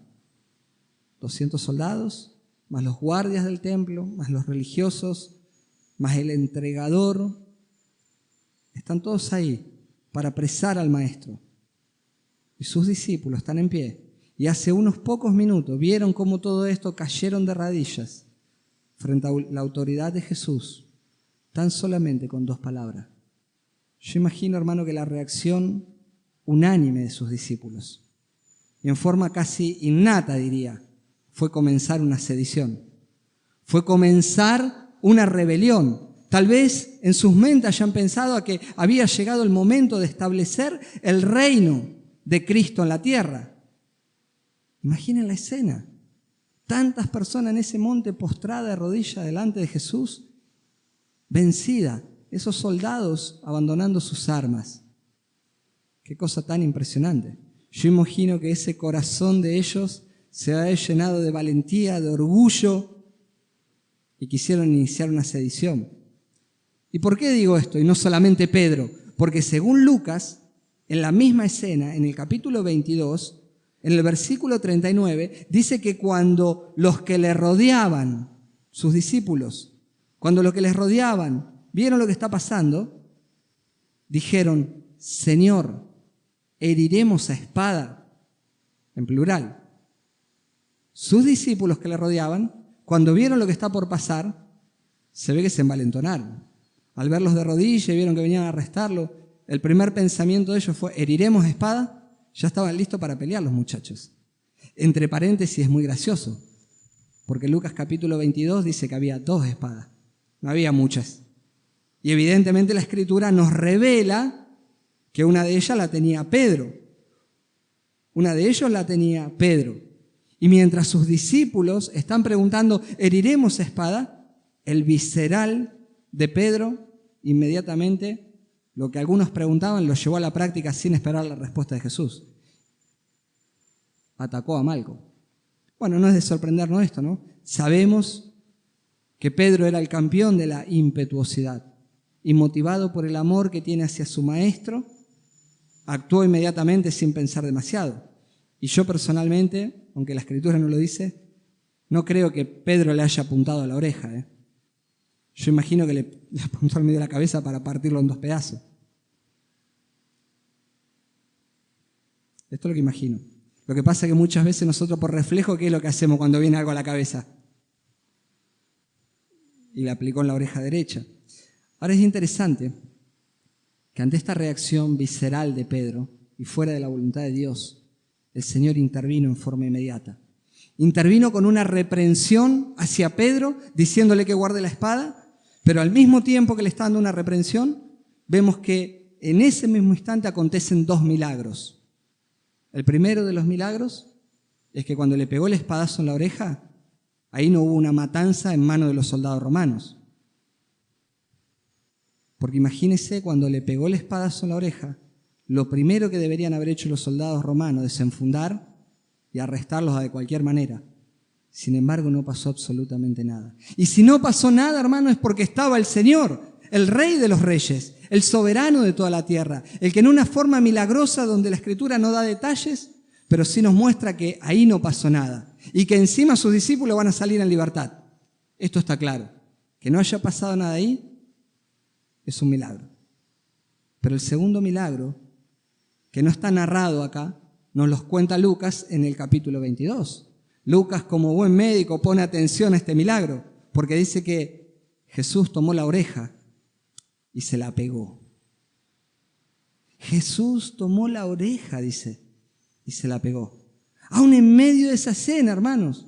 200 soldados, más los guardias del templo, más los religiosos, más el entregador. Están todos ahí para apresar al maestro. Y sus discípulos están en pie. Y hace unos pocos minutos vieron cómo todo esto cayeron de rodillas frente a la autoridad de Jesús, tan solamente con 2 palabras. Yo imagino, hermano, que la reacción unánime de sus discípulos, y en forma casi innata, diría, fue comenzar una sedición. Fue comenzar una rebelión. Tal vez en sus mentes hayan pensado a que había llegado el momento de establecer el reino de Cristo en la tierra. Imaginen la escena. Tantas personas en ese monte postradas de rodillas delante de Jesús, vencida. Esos soldados abandonando sus armas. Qué cosa tan impresionante. Yo imagino que ese corazón de ellos se ha llenado de valentía, de orgullo, y quisieron iniciar una sedición. ¿Y por qué digo esto? Y no solamente Pedro, porque según Lucas, en la misma escena, en el capítulo 22, en el versículo 39, dice que cuando los que le rodeaban, sus discípulos, cuando los que les rodeaban vieron lo que está pasando, dijeron, Señor, heriremos a espada, en plural. Sus discípulos que le rodeaban, cuando vieron lo que está por pasar, se ve que se envalentonaron. Al verlos de rodillas y vieron que venían a arrestarlo, el primer pensamiento de ellos fue, ¿heriremos a espada? Ya estaban listos para pelear los muchachos. Entre paréntesis, es muy gracioso, porque Lucas capítulo 22 dice que había 2 espadas, no había muchas. Y evidentemente la Escritura nos revela que una de ellas la tenía Pedro. Una de ellos la tenía Pedro. Y mientras sus discípulos están preguntando, ¿heriremos a espada? El visceral de Pedro, inmediatamente, lo que algunos preguntaban, lo llevó a la práctica sin esperar la respuesta de Jesús. Atacó a Malco. Bueno, no es de sorprendernos esto, ¿no? Sabemos que Pedro era el campeón de la impetuosidad y motivado por el amor que tiene hacia su maestro, actuó inmediatamente sin pensar demasiado. Y yo personalmente, aunque la Escritura no lo dice, no creo que Pedro le haya apuntado a la oreja. Yo imagino que le apuntó al medio de la cabeza para partirlo en 2 pedazos. Esto es lo que imagino. Lo que pasa es que muchas veces nosotros por reflejo, ¿qué es lo que hacemos cuando viene algo a la cabeza? Y le aplicó en la oreja derecha. Ahora es interesante que ante esta reacción visceral de Pedro y fuera de la voluntad de Dios, el Señor intervino en forma inmediata. Intervino con una reprensión hacia Pedro, diciéndole que guarde la espada, pero al mismo tiempo que le está dando una reprensión, vemos que en ese mismo instante acontecen dos milagros. El primero de los milagros es que cuando le pegó el espadazo en la oreja, ahí no hubo una matanza en manos de los soldados romanos. Porque imagínese, cuando le pegó el espadazo en la oreja, lo primero que deberían haber hecho los soldados romanos es enfundar y arrestarlos de cualquier manera. Sin embargo, no pasó absolutamente nada. Y si no pasó nada, hermano, es porque estaba el Señor, el Rey de los Reyes, el soberano de toda la tierra, el que en una forma milagrosa, donde la Escritura no da detalles, pero sí nos muestra que ahí no pasó nada y que encima sus discípulos van a salir en libertad. Esto está claro. Que no haya pasado nada ahí es un milagro. Pero el segundo milagro, que no está narrado acá, nos los cuenta Lucas en el capítulo 22. Lucas, como buen médico, pone atención a este milagro, porque dice que Jesús tomó la oreja y se la pegó. Jesús tomó la oreja, dice, y se la pegó. Aún en medio de esa escena, hermanos,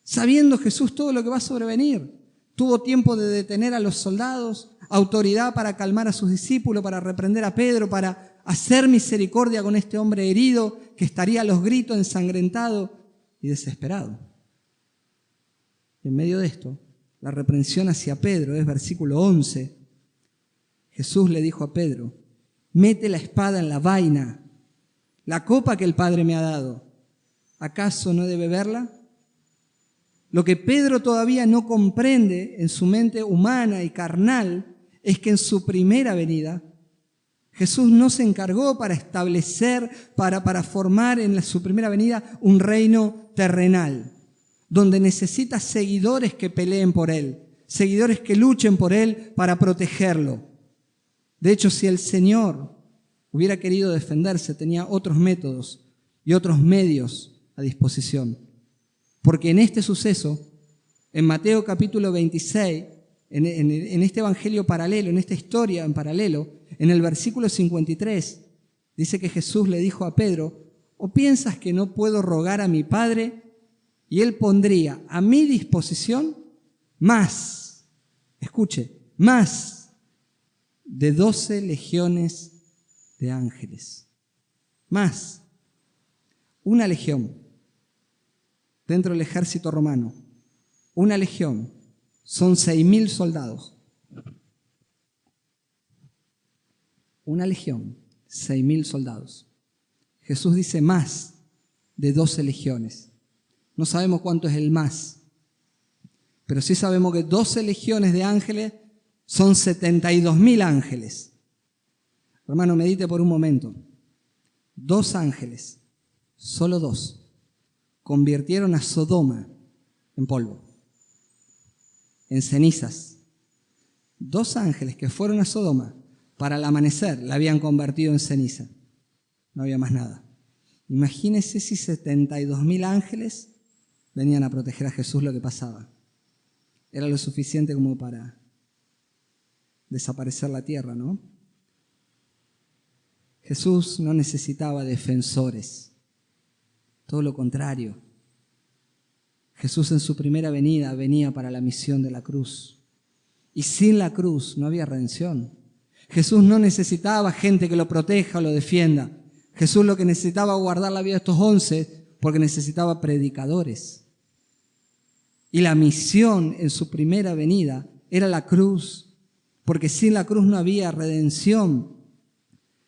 sabiendo Jesús todo lo que va a sobrevenir, tuvo tiempo de detener a los soldados, autoridad para calmar a sus discípulos, para reprender a Pedro, para hacer misericordia con este hombre herido que estaría a los gritos, ensangrentado y desesperado. En medio de esto, la reprensión hacia Pedro es versículo 11. Jesús le dijo a Pedro: mete la espada en la vaina, la copa que el Padre me ha dado, ¿acaso no he de beberla? Lo que Pedro todavía no comprende en su mente humana y carnal es que en su primera venida Jesús no se encargó para establecer, para formar en su primera venida un reino terrenal, donde necesita seguidores que peleen por Él, seguidores que luchen por Él para protegerlo. De hecho, si el Señor hubiera querido defenderse, tenía otros métodos y otros medios a disposición. Porque en este suceso, en Mateo capítulo 26, en este evangelio paralelo, en esta historia en paralelo, en el versículo 53, dice que Jesús le dijo a Pedro: ¿o piensas que no puedo rogar a mi Padre y Él pondría a mi disposición más, escuche, más de 12 legiones de ángeles? Más. Una legión dentro del ejército romano, una legión son 6.000 soldados. Una legión, 6.000 soldados. Jesús dice más de 12 legiones. No sabemos cuánto es el más, pero sí sabemos que 12 legiones de ángeles son 72.000 ángeles. Hermano, medite por un momento. 2 ángeles, solo 2, convirtieron a Sodoma en polvo, en cenizas. 2 ángeles que fueron a Sodoma, para el amanecer la habían convertido en ceniza. No había más nada. Imagínense si 72.000 ángeles venían a proteger a Jesús, lo que pasaba. Era lo suficiente como para desaparecer la tierra, ¿no? Jesús no necesitaba defensores. Todo lo contrario. Jesús en su primera venida venía para la misión de la cruz. Y sin la cruz no había redención. Jesús no necesitaba gente que lo proteja o lo defienda. Jesús lo que necesitaba guardar la vida de estos 11 porque necesitaba predicadores. Y la misión en su primera venida era la cruz, porque sin la cruz no había redención.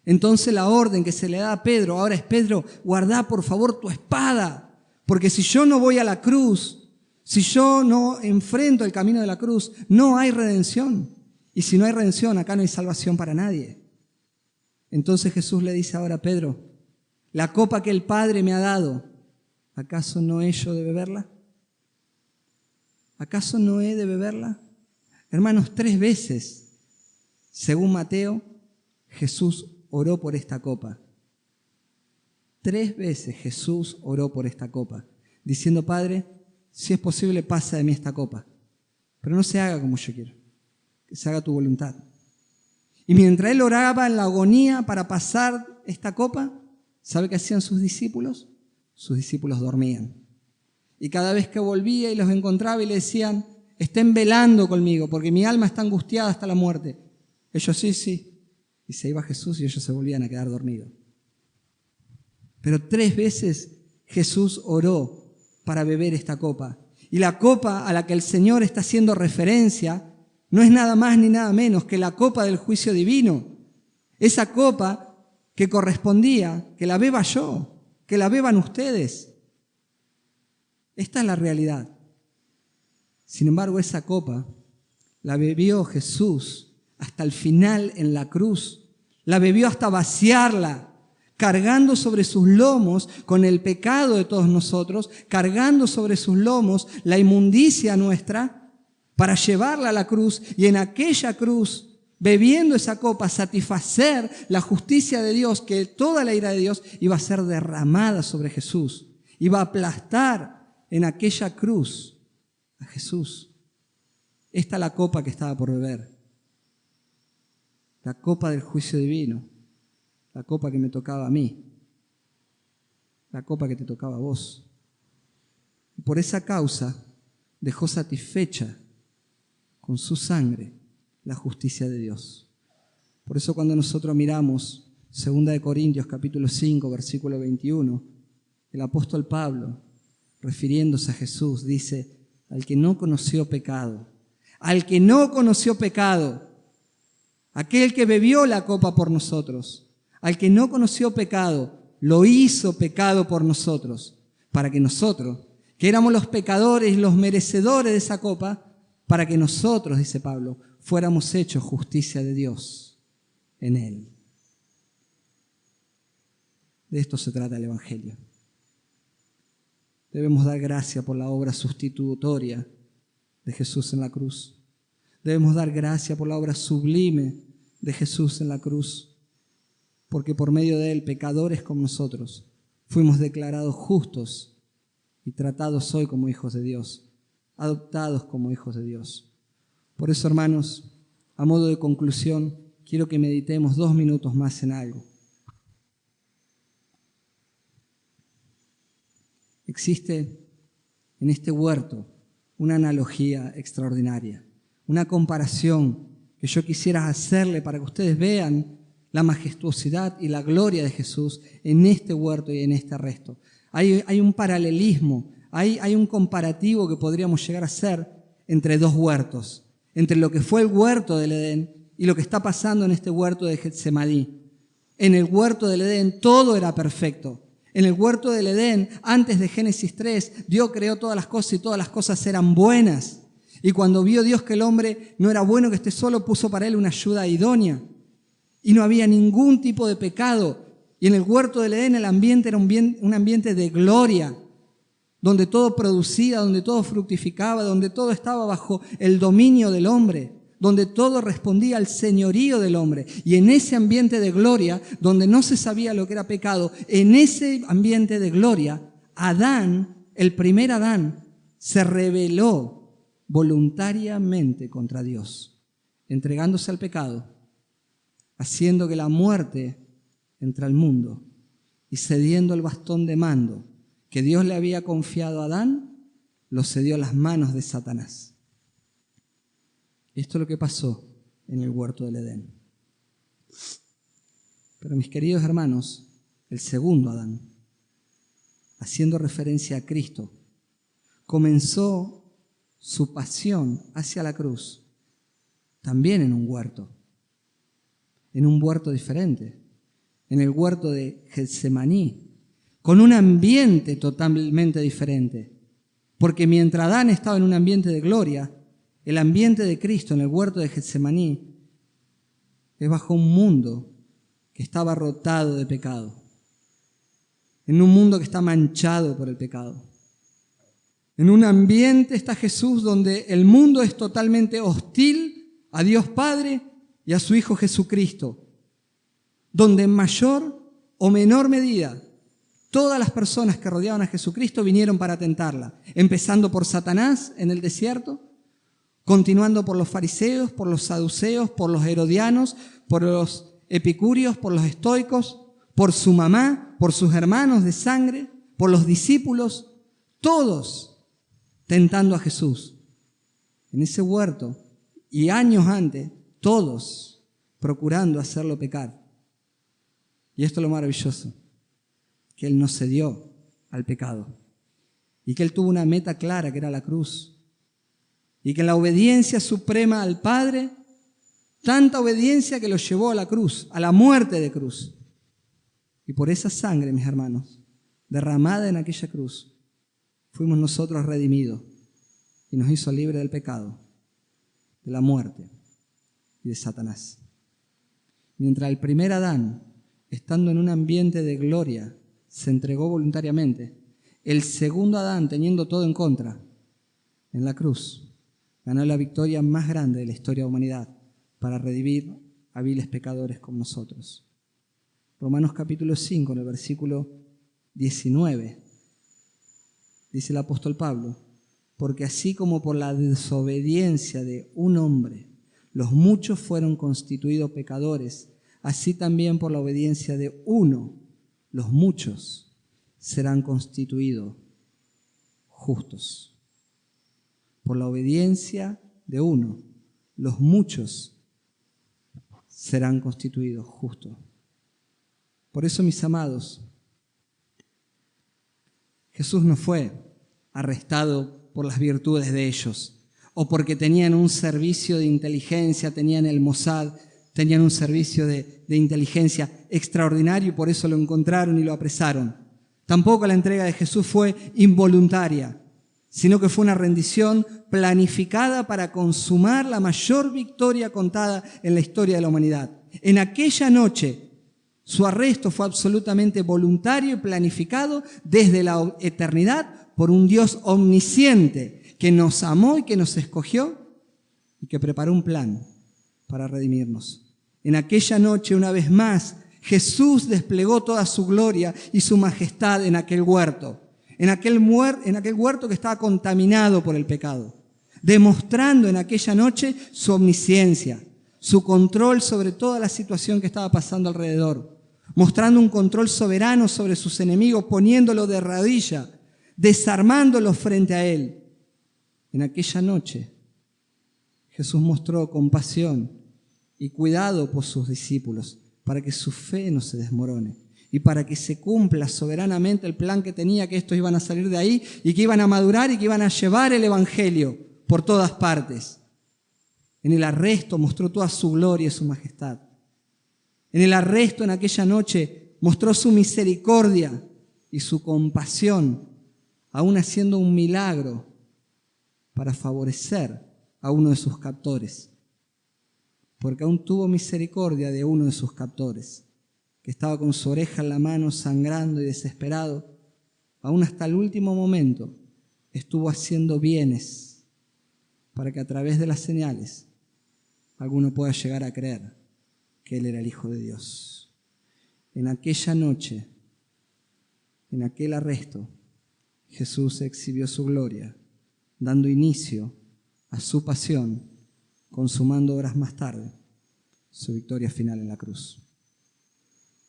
Entonces la orden que se le da a Pedro ahora es: Pedro, guarda por favor tu espada, porque si yo no voy a la cruz, si yo no enfrento el camino de la cruz, no hay redención. Y si no hay redención, acá no hay salvación para nadie. Entonces Jesús le dice ahora a Pedro: la copa que el Padre me ha dado, ¿acaso no he yo de beberla? ¿Acaso no he de beberla? Hermanos, 3 veces, según Mateo, Jesús oró por esta copa. 3 veces Jesús oró por esta copa, diciendo: Padre, si es posible, pasa de mí esta copa, pero no se haga como yo quiero, que se haga tu voluntad. Y mientras él oraba en la agonía para pasar esta copa, ¿sabe qué hacían sus discípulos? Sus discípulos dormían. Y cada vez que volvía y los encontraba y le decían: estén velando conmigo, porque mi alma está angustiada hasta la muerte. Ellos: sí, sí. Y se iba Jesús y ellos se volvían a quedar dormidos. Pero 3 veces Jesús oró para beber esta copa. Y la copa a la que el Señor está haciendo referencia no es nada más ni nada menos que la copa del juicio divino. Esa copa que correspondía que la beba yo, que la beban ustedes. Esta es la realidad. Sin embargo, esa copa la bebió Jesús hasta el final en la cruz. La bebió hasta vaciarla, cargando sobre sus lomos con el pecado de todos nosotros, cargando sobre sus lomos la inmundicia nuestra para llevarla a la cruz, y en aquella cruz, bebiendo esa copa, satisfacer la justicia de Dios, que toda la ira de Dios iba a ser derramada sobre Jesús, iba a aplastar en aquella cruz a Jesús. Esta es la copa que estaba por beber, la copa del juicio divino, la copa que me tocaba a mí, la copa que te tocaba a vos. Y por esa causa dejó satisfecha con su sangre la justicia de Dios. Por eso cuando nosotros miramos 2 Corintios capítulo 5, versículo 21, el apóstol Pablo, refiriéndose a Jesús, dice: al que no conoció pecado, al que no conoció pecado, aquel que bebió la copa por nosotros, al que no conoció pecado, lo hizo pecado por nosotros, para que nosotros, que éramos los pecadores y los merecedores de esa copa, para que nosotros, dice Pablo, fuéramos hechos justicia de Dios en Él. De esto se trata el Evangelio. Debemos dar gracia por la obra sustitutoria de Jesús en la cruz. Debemos dar gracia por la obra sublime de Jesús en la cruz, porque por medio de Él, pecadores como nosotros, fuimos declarados justos y tratados hoy como hijos de Dios, adoptados como hijos de Dios. Por eso, hermanos, a modo de conclusión, quiero que meditemos 2 minutos más en algo. Existe en este huerto una analogía extraordinaria, una comparación que yo quisiera hacerle para que ustedes vean la majestuosidad y la gloria de Jesús en este huerto y en este resto. Hay un paralelismo, hay un comparativo que podríamos llegar a hacer entre 2 huertos, entre lo que fue el huerto del Edén y lo que está pasando en este huerto de Getsemaní. En el huerto del Edén todo era perfecto. En el huerto del Edén, antes de Génesis 3, Dios creó todas las cosas y todas las cosas eran buenas. Y cuando vio Dios que el hombre no era bueno que esté solo, puso para él una ayuda idónea. Y no había ningún tipo de pecado. Y en el huerto del Edén el ambiente era un ambiente de gloria, donde todo producía, donde todo fructificaba, donde todo estaba bajo el dominio del hombre, donde todo respondía al señorío del hombre. Y en ese ambiente de gloria, donde no se sabía lo que era pecado, en ese ambiente de gloria, Adán, el primer Adán, se rebeló voluntariamente contra Dios, entregándose al pecado, haciendo que la muerte entre al mundo y cediendo el bastón de mando que Dios le había confiado a Adán, lo cedió a las manos de Satanás. Esto es lo que pasó en el huerto del Edén. Pero mis queridos hermanos, el segundo Adán, haciendo referencia a Cristo, comenzó su pasión hacia la cruz también en un huerto diferente, en el huerto de Getsemaní, con un ambiente totalmente diferente. Porque mientras Adán estaba en un ambiente de gloria, el ambiente de Cristo en el huerto de Getsemaní es bajo un mundo que está abarrotado de pecado, en un mundo que está manchado por el pecado. En un ambiente está Jesús donde el mundo es totalmente hostil a Dios Padre y a su Hijo Jesucristo, donde en mayor o menor medida Todas las personas que rodeaban a Jesucristo vinieron para tentarla, empezando por Satanás en el desierto, continuando por los fariseos, por los saduceos, por los herodianos, por los epicúreos, por los estoicos, por su mamá, por sus hermanos de sangre, por los discípulos, todos tentando a Jesús. En ese huerto, y años antes, todos procurando hacerlo pecar. Y esto es lo maravilloso, que Él no cedió al pecado y que Él tuvo una meta clara, que era la cruz, y que en la obediencia suprema al Padre, tanta obediencia que lo llevó a la cruz, a la muerte de cruz. Y por esa sangre, mis hermanos, derramada en aquella cruz, fuimos nosotros redimidos y nos hizo libre del pecado, de la muerte y de Satanás. Mientras el primer Adán, estando en un ambiente de gloria, se entregó voluntariamente, el segundo Adán, teniendo todo en contra, en la cruz, ganó la victoria más grande de la historia de la humanidad para redimir a viles pecadores como nosotros. Romanos capítulo 5, en el versículo 19, dice el apóstol Pablo: porque así como por la desobediencia de un hombre los muchos fueron constituidos pecadores, así también por la obediencia de uno los muchos serán constituidos justos. Por la obediencia de uno los muchos serán constituidos justos. Por eso, mis amados, Jesús no fue arrestado por las virtudes de ellos, o porque tenían un servicio de inteligencia, tenían el Mossad, tenían un servicio de inteligencia extraordinario y por eso lo encontraron y lo apresaron. Tampoco la entrega de Jesús fue involuntaria, sino que fue una rendición planificada para consumar la mayor victoria contada en la historia de la humanidad. En aquella noche, su arresto fue absolutamente voluntario y planificado desde la eternidad por un Dios omnisciente que nos amó y que nos escogió y que preparó un plan para redimirnos. En aquella noche, una vez más, Jesús desplegó toda su gloria y su majestad en aquel huerto. En aquel huerto que estaba contaminado por el pecado, demostrando en aquella noche su omnisciencia, su control sobre toda la situación que estaba pasando alrededor, mostrando un control soberano sobre sus enemigos, poniéndolo de rodilla, desarmándolos frente a Él. En aquella noche, Jesús mostró compasión y cuidado por sus discípulos, para que su fe no se desmorone y para que se cumpla soberanamente el plan que tenía, que estos iban a salir de ahí y que iban a madurar y que iban a llevar el Evangelio por todas partes. En el arresto mostró toda su gloria y su majestad. En el arresto, en aquella noche, mostró su misericordia y su compasión, aún haciendo un milagro para favorecer a uno de sus captores. Porque aún tuvo misericordia de uno de sus captores, que estaba con su oreja en la mano, sangrando y desesperado. Aún hasta el último momento estuvo haciendo bienes para que a través de las señales alguno pueda llegar a creer que Él era el Hijo de Dios. En aquella noche, en aquel arresto, Jesús exhibió su gloria, dando inicio a su pasión, consumando horas más tarde su victoria final en la cruz.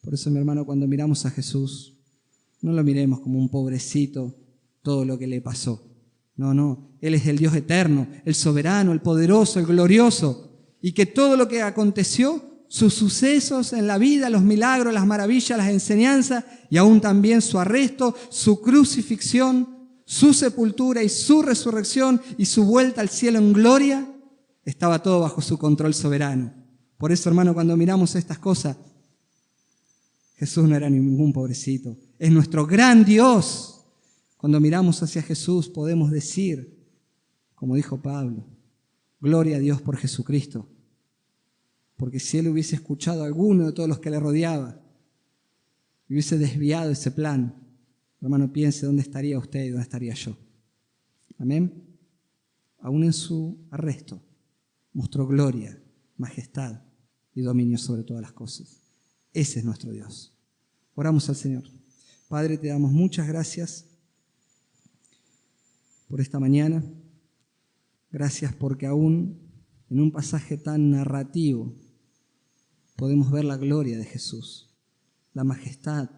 Por eso, mi hermano, cuando miramos a Jesús, no lo miremos como un pobrecito, todo lo que le pasó. No, Él es el Dios eterno, el soberano, el poderoso, el glorioso, y que todo lo que aconteció, sus sucesos en la vida, los milagros, las maravillas, las enseñanzas, y aún también su arresto, su crucifixión, su sepultura y su resurrección y su vuelta al cielo en gloria, estaba todo bajo su control soberano. Por eso, hermano, cuando miramos estas cosas, Jesús no era ningún pobrecito, es nuestro gran Dios. Cuando miramos hacia Jesús podemos decir, como dijo Pablo, gloria a Dios por Jesucristo. Porque si Él hubiese escuchado a alguno de todos los que le rodeaba, hubiese desviado ese plan, hermano, piense dónde estaría usted y dónde estaría yo. Amén. Aún en su arresto mostró gloria, majestad y dominio sobre todas las cosas. Ese es nuestro Dios. Oramos al Señor. Padre, te damos muchas gracias por esta mañana. Gracias porque aún en un pasaje tan narrativo podemos ver la gloria de Jesús, la majestad,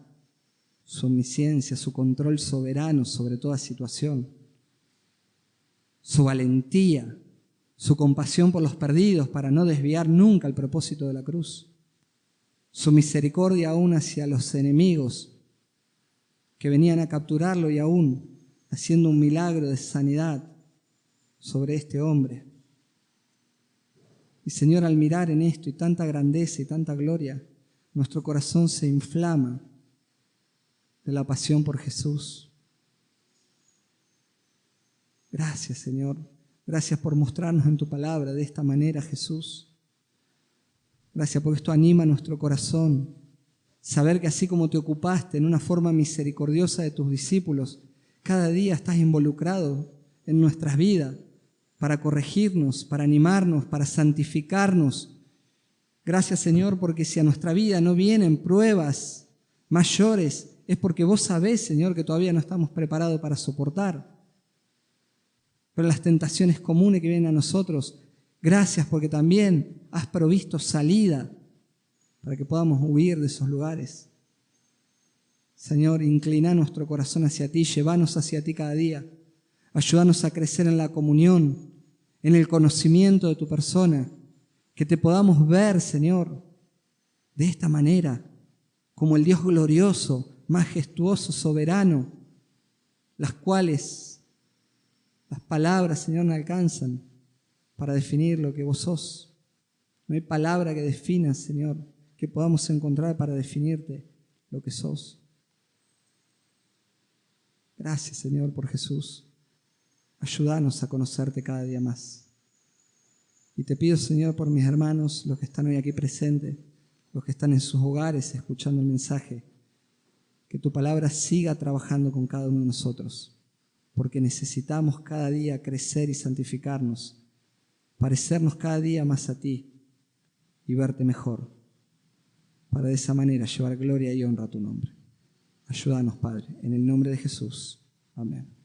su omnisciencia, su control soberano sobre toda situación, su valentía, su compasión por los perdidos para no desviar nunca el propósito de la cruz, su misericordia aún hacia los enemigos que venían a capturarlo y aún haciendo un milagro de sanidad sobre este hombre. Y Señor, al mirar en esto y tanta grandeza y tanta gloria, nuestro corazón se inflama de la pasión por Jesús. Gracias, Señor. Gracias por mostrarnos en tu palabra de esta manera, Jesús. Gracias porque esto anima nuestro corazón. Saber que así como te ocupaste en una forma misericordiosa de tus discípulos, cada día estás involucrado en nuestras vidas para corregirnos, para animarnos, para santificarnos. Gracias, Señor, porque si a nuestra vida no vienen pruebas mayores, es porque vos sabés, Señor, que todavía no estamos preparados para soportar. Pero las tentaciones comunes que vienen a nosotros, gracias porque también has provisto salida para que podamos huir de esos lugares. Señor, inclina nuestro corazón hacia ti, llévanos hacia ti cada día. Ayúdanos a crecer en la comunión, en el conocimiento de tu persona, que te podamos ver, Señor, de esta manera, como el Dios glorioso, majestuoso, soberano, las cuales las palabras, Señor, no alcanzan para definir lo que vos sos. No hay palabra que defina, Señor, que podamos encontrar para definirte lo que sos. Gracias, Señor, por Jesús. Ayúdanos a conocerte cada día más. Y te pido, Señor, por mis hermanos, los que están hoy aquí presentes, los que están en sus hogares escuchando el mensaje, que tu palabra siga trabajando con cada uno de nosotros, porque necesitamos cada día crecer y santificarnos, parecernos cada día más a ti y verte mejor, para de esa manera llevar gloria y honra a tu nombre. Ayúdanos, Padre, en el nombre de Jesús. Amén.